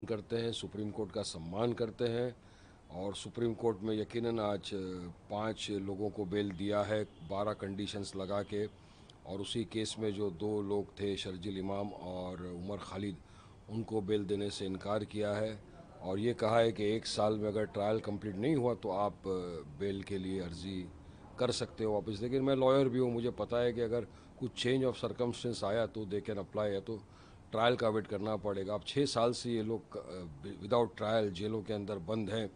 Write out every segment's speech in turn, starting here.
करते हैं, supreme court का सम्मान करते हैं। और सुप्रीम कोर्ट में यकीनन आज 5 लोगों को बेल दिया है 12 कंडीशंस लगा के। और उसी केस में जो 2 लोग थे, शर्जील इमाम और उमर खालिद, उनको बेल देने से इनकार किया है। और ये कहा है कि 1 साल में अगर ट्रायल कंप्लीट नहीं हुआ तो आप बेल के लिए अर्जी कर सकते हो वापस। लेकिन मैं लॉयर भी हूँ, मुझे पता है कि अगर कुछ चेंज ऑफ सर्कमस्टेंस आया तो दे कैन अप्लाई है, तो ट्रायल का वेट करना पड़ेगा। अब 6 साल से ये लोग विदाउट ट्रायल जेलों के अंदर बंद हैं।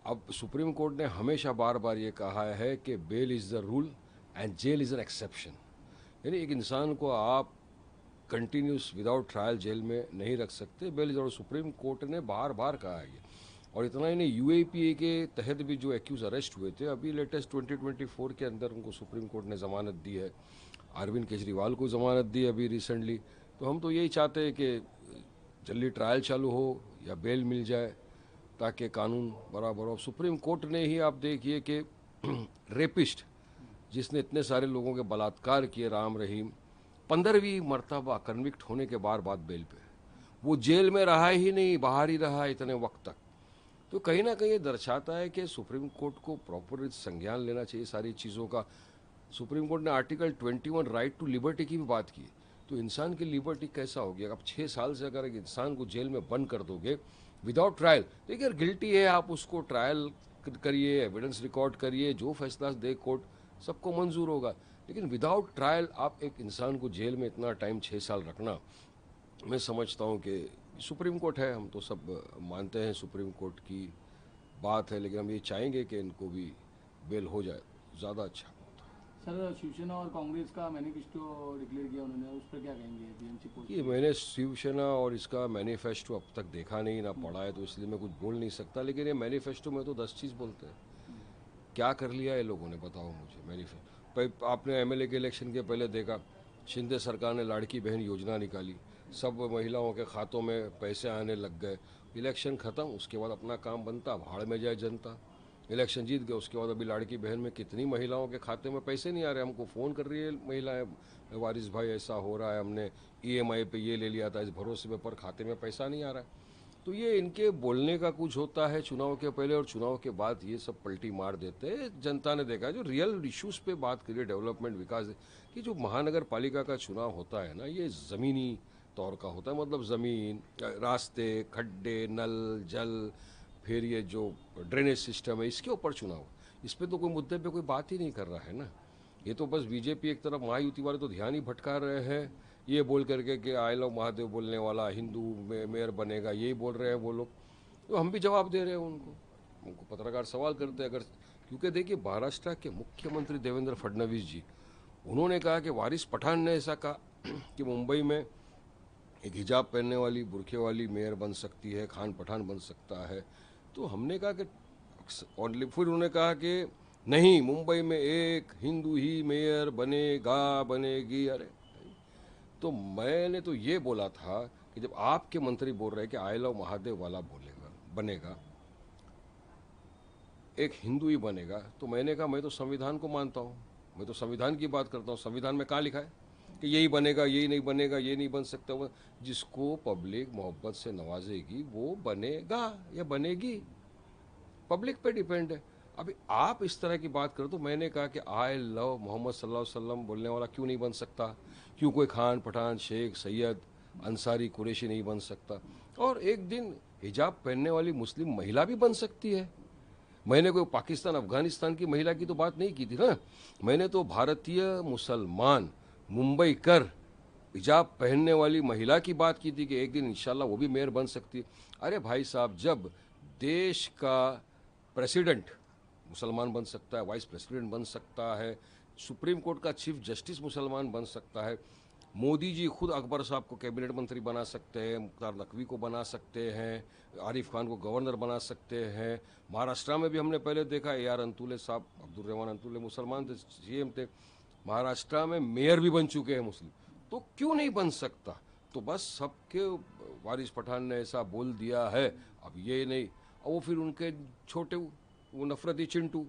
अब सुप्रीम कोर्ट ने हमेशा बार बार ये कहा है कि bail is the rule and jail is an exception. यानी एक इंसान को आप कंटिन्यूस विदाउट ट्रायल जेल में नहीं रख सकते, बेल इज़। और सुप्रीम कोर्ट ने बार बार कहा है ये। और इतना ही नहीं, यूएपीए के तहत भी जो एक्यूज अरेस्ट हुए थे, अभी लेटेस्ट 2024 के अंदर उनको सुप्रीम कोर्ट ने ज़मानत दी है। अरविंद केजरीवाल को ज़मानत दी अभी रिसेंटली। तो हम तो यही चाहते हैं कि जल्दी ट्रायल चालू हो या बेल मिल जाए ताकि कानून बराबर हो। सुप्रीम कोर्ट ने ही आप देखिए कि रेपिस्ट जिसने इतने सारे लोगों के बलात्कार किए, राम रहीम, 15वीं मरतबा कन्विक्ट होने के बाद बेल पे वो जेल में रहा ही नहीं, बाहर ही रहा इतने वक्त तक। तो कहीं ना कहीं ये दर्शाता है कि सुप्रीम कोर्ट को प्रॉपर संज्ञान लेना चाहिए सारी चीज़ों का। सुप्रीम कोर्ट ने आर्टिकल 21 राइट टू लिबर्टी की भी बात की। तो इंसान की लिबर्टी कैसा हो गया? अब 6 साल से अगर एक इंसान को जेल में बंद कर दोगे विदाउट ट्रायल, देखिए अगर गिल्टी है आप उसको ट्रायल करिए, एविडेंस रिकॉर्ड करिए, जो फैसला दे कोर्ट सबको मंजूर होगा। लेकिन विदाउट ट्रायल आप एक इंसान को जेल में इतना टाइम 6 साल रखना, मैं समझता हूँ कि सुप्रीम कोर्ट है, हम तो सब मानते हैं सुप्रीम कोर्ट की बात है, लेकिन हम ये चाहेंगे कि इनको भी बेल हो जाए, ज़्यादा अच्छा। सर, शिवसेना और कांग्रेस का मैनिफेस्टो डिक्लेयर किया उन्होंने, उस पर क्या कहेंगे बीएमसी पोस्ट ये के? मैंने शिवसेना और इसका मैनिफेस्टो अब तक देखा नहीं ना पढ़ा है, तो इसलिए मैं कुछ बोल नहीं सकता। लेकिन ये मैनिफेस्टो में तो 10 चीज़ बोलते हैं। क्या कर लिया ये लोगों ने, बताओ मुझे। मैनिफेस्टो आपने एमएलए के इलेक्शन के पहले देखा, शिंदे सरकार ने लाड़की बहन योजना निकाली, सब महिलाओं के खातों में पैसे आने लग गए। इलेक्शन ख़त्म, उसके बाद अपना काम बनता, भाड़ में जाए जनता। इलेक्शन जीत गए, उसके बाद अभी लाड़की बहन में कितनी महिलाओं के खाते में पैसे नहीं आ रहे। हमको फ़ोन कर रही है महिलाएं, वारिस भाई ऐसा हो रहा है, हमने ईएमआई पे ये ले लिया था इस भरोसे में, पर खाते में पैसा नहीं आ रहा है। तो ये इनके बोलने का कुछ होता है चुनाव के पहले, और चुनाव के बाद ये सब पलटी मार देते हैं। जनता ने देखा है, जो रियल इश्यूज़ पे बात करिए, डेवलपमेंट, विकास की। जो महानगर पालिका का चुनाव होता है ना, ये ज़मीनी तौर का होता है। मतलब ज़मीन, रास्ते, खड्डे, नल जल, फिर ये जो ड्रेनेज सिस्टम है, इसके ऊपर चुनाव। इस पर तो कोई मुद्दे पे कोई बात ही नहीं कर रहा है ना। ये तो बस बीजेपी एक तरफ, महायुति वाले तो ध्यान ही भटका रहे हैं, ये बोल करके कि आई लव महादेव बोलने वाला हिंदू मेयर बनेगा, यही बोल रहे हैं वो लोग। तो हम भी जवाब दे रहे हैं उनको। उनको पत्रकार सवाल करते हैं, अगर, क्योंकि देखिए महाराष्ट्र के मुख्यमंत्री देवेंद्र फडणवीस जी, उन्होंने कहा कि वारिस पठान ने ऐसा कहा कि मुंबई में एक हिजाब पहनने वाली, बुरखे वाली मेयर बन सकती है, खान पठान बन सकता है। तो हमने कहा कि, और फिर उन्होंने कहा कि नहीं, मुंबई में एक हिंदू ही मेयर बनेगा, बनेगी। अरे, तो मैंने तो ये बोला था कि जब आपके मंत्री बोल रहे हैं कि आई लव महादेव वाला बोलेगा, बनेगा, एक हिंदू ही बनेगा, तो मैंने कहा मैं तो संविधान को मानता हूँ, मैं तो संविधान की बात करता हूँ। संविधान में कहाँ लिखा है कि यही बनेगा, यही नहीं बनेगा, ये नहीं बन सकता? वो जिसको पब्लिक मोहब्बत से नवाजेगी वो बनेगा या बनेगी, पब्लिक पे डिपेंड है। अभी आप इस तरह की बात करो, तो मैंने कहा कि आई लव मोहम्मद सल्लल्लाहु अलैहि वसल्लम बोलने वाला क्यों नहीं बन सकता? क्यों कोई खान पठान, शेख, सैयद, अंसारी, कुरैशी नहीं बन सकता? और एक दिन हिजाब पहनने वाली मुस्लिम महिला भी बन सकती है। मैंने कोई पाकिस्तान, अफगानिस्तान की महिला की तो बात नहीं की थी ना। मैंने तो भारतीय मुसलमान, मुंबई कर, हिजाब पहनने वाली महिला की बात की थी कि एक दिन इंशाल्लाह वो भी मेयर बन सकती है। अरे भाई साहब, जब देश का प्रेसिडेंट मुसलमान बन सकता है, वाइस प्रेसिडेंट बन सकता है, सुप्रीम कोर्ट का चीफ जस्टिस मुसलमान बन सकता है, मोदी जी खुद अकबर साहब को कैबिनेट मंत्री बना सकते हैं, मुख्तार नकवी को बना सकते हैं, आरिफ खान को गवर्नर बना सकते हैं। महाराष्ट्र में भी हमने पहले देखा, ए आर अंतुले साहब, अब्दुल रहमान अंतुले मुसलमान थे, सीएम थे, महाराष्ट्र में मेयर भी बन चुके हैं मुस्लिम। तो क्यों नहीं बन सकता? तो बस सबके वारिस पठान ने ऐसा बोल दिया है, अब ये नहीं। और वो फिर उनके छोटे, वो नफरती चिंटू,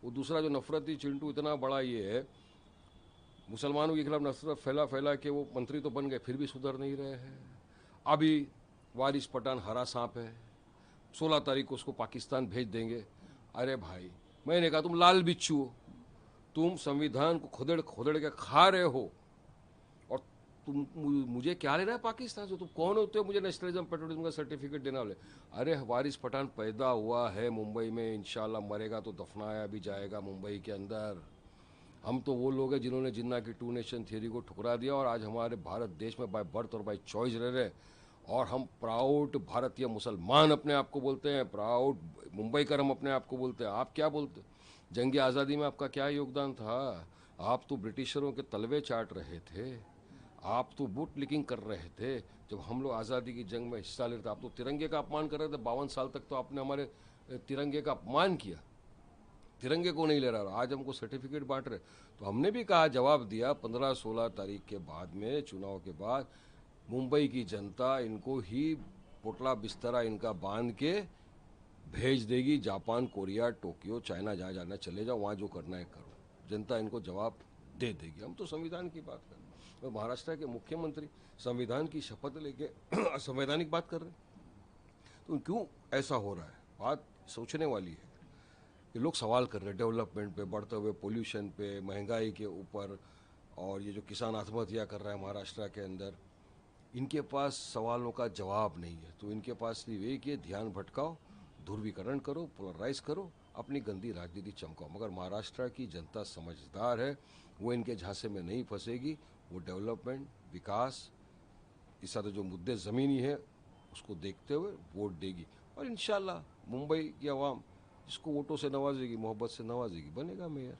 वो दूसरा जो नफरती चिंटू इतना बड़ा ये है, मुसलमानों के खिलाफ नफरत फैला फैला के वो मंत्री तो बन गए, फिर भी सुधर नहीं रहे हैं। अभी वारिस पठान हरा सांप है, 16 तारीख को उसको पाकिस्तान भेज देंगे। अरे भाई, मैंने कहा तुम लाल बिच्छू हो, तुम संविधान को खोदड़ खोदड़ के खा रहे हो, और तुम मुझे क्या लेना है पाकिस्तान से? तुम कौन होते हो मुझे नेशनलिज्म पेट्रोलिज्म का सर्टिफिकेट देना वाले? अरे वारिस पठान पैदा हुआ है मुंबई में, इंशाल्लाह मरेगा तो दफनाया भी जाएगा मुंबई के अंदर। हम तो वो लोग हैं जिन्होंने जिन्ना की टू नेशन थियरी को ठुकरा दिया और आज हमारे भारत देश में बाय बर्थ और बाय चॉइस रह रहे, और हम प्राउड भारतीय मुसलमान अपने आप को बोलते हैं, प्राउड मुंबईकर हम अपने आप को बोलते हैं। आप क्या बोलते? जंग आज़ादी में आपका क्या योगदान था? आप तो ब्रिटिशरों के तलवे चाट रहे थे, आप तो बूट लिकिंग कर रहे थे। जब हम लोग आज़ादी की जंग में हिस्सा ले रहे थे, आप तो तिरंगे का अपमान कर रहे थे। 52 साल तक तो आपने हमारे तिरंगे का अपमान किया, तिरंगे को नहीं ले रहा, आज हमको सर्टिफिकेट बांट रहे। तो हमने भी कहा, जवाब दिया, 15-16 तारीख के बाद में, चुनाव के बाद मुंबई की जनता इनको ही पोटला बिस्तरा इनका बांध के भेज देगी जापान, कोरिया, टोक्यो, चाइना, जहाँ जाना चले जाओ, वहाँ जो करना है करो, जनता इनको जवाब दे देगी। हम तो संविधान की बात कर रहे हैं, तो महाराष्ट्र के मुख्यमंत्री संविधान की शपथ लेके असंवैधानिक बात कर रहे हैं। तो क्यों ऐसा हो रहा है? बात सोचने वाली है। ये लोग सवाल कर रहे हैं डेवलपमेंट पे, बढ़ते हुए पोल्यूशन पे, महंगाई के ऊपर, और ये जो किसान आत्महत्या कर रहा है महाराष्ट्र के अंदर, इनके पास सवालों का जवाब नहीं है। तो इनके पास सिर्फ एक ही, ध्यान भटकाओ, ध्रुवीकरण करो, पोलराइज करो, अपनी गंदी राजनीति चमकाओ। मगर महाराष्ट्र की जनता समझदार है, वो इनके झांसे में नहीं फंसेगी। वो डेवलपमेंट, विकास, इस सारे जो मुद्दे ज़मीनी है उसको देखते हुए वोट देगी, और इंशाल्लाह मुंबई की आवाम जिसको वोटों से नवाजेगी, मोहब्बत से नवाजेगी, बनेगा मेयर।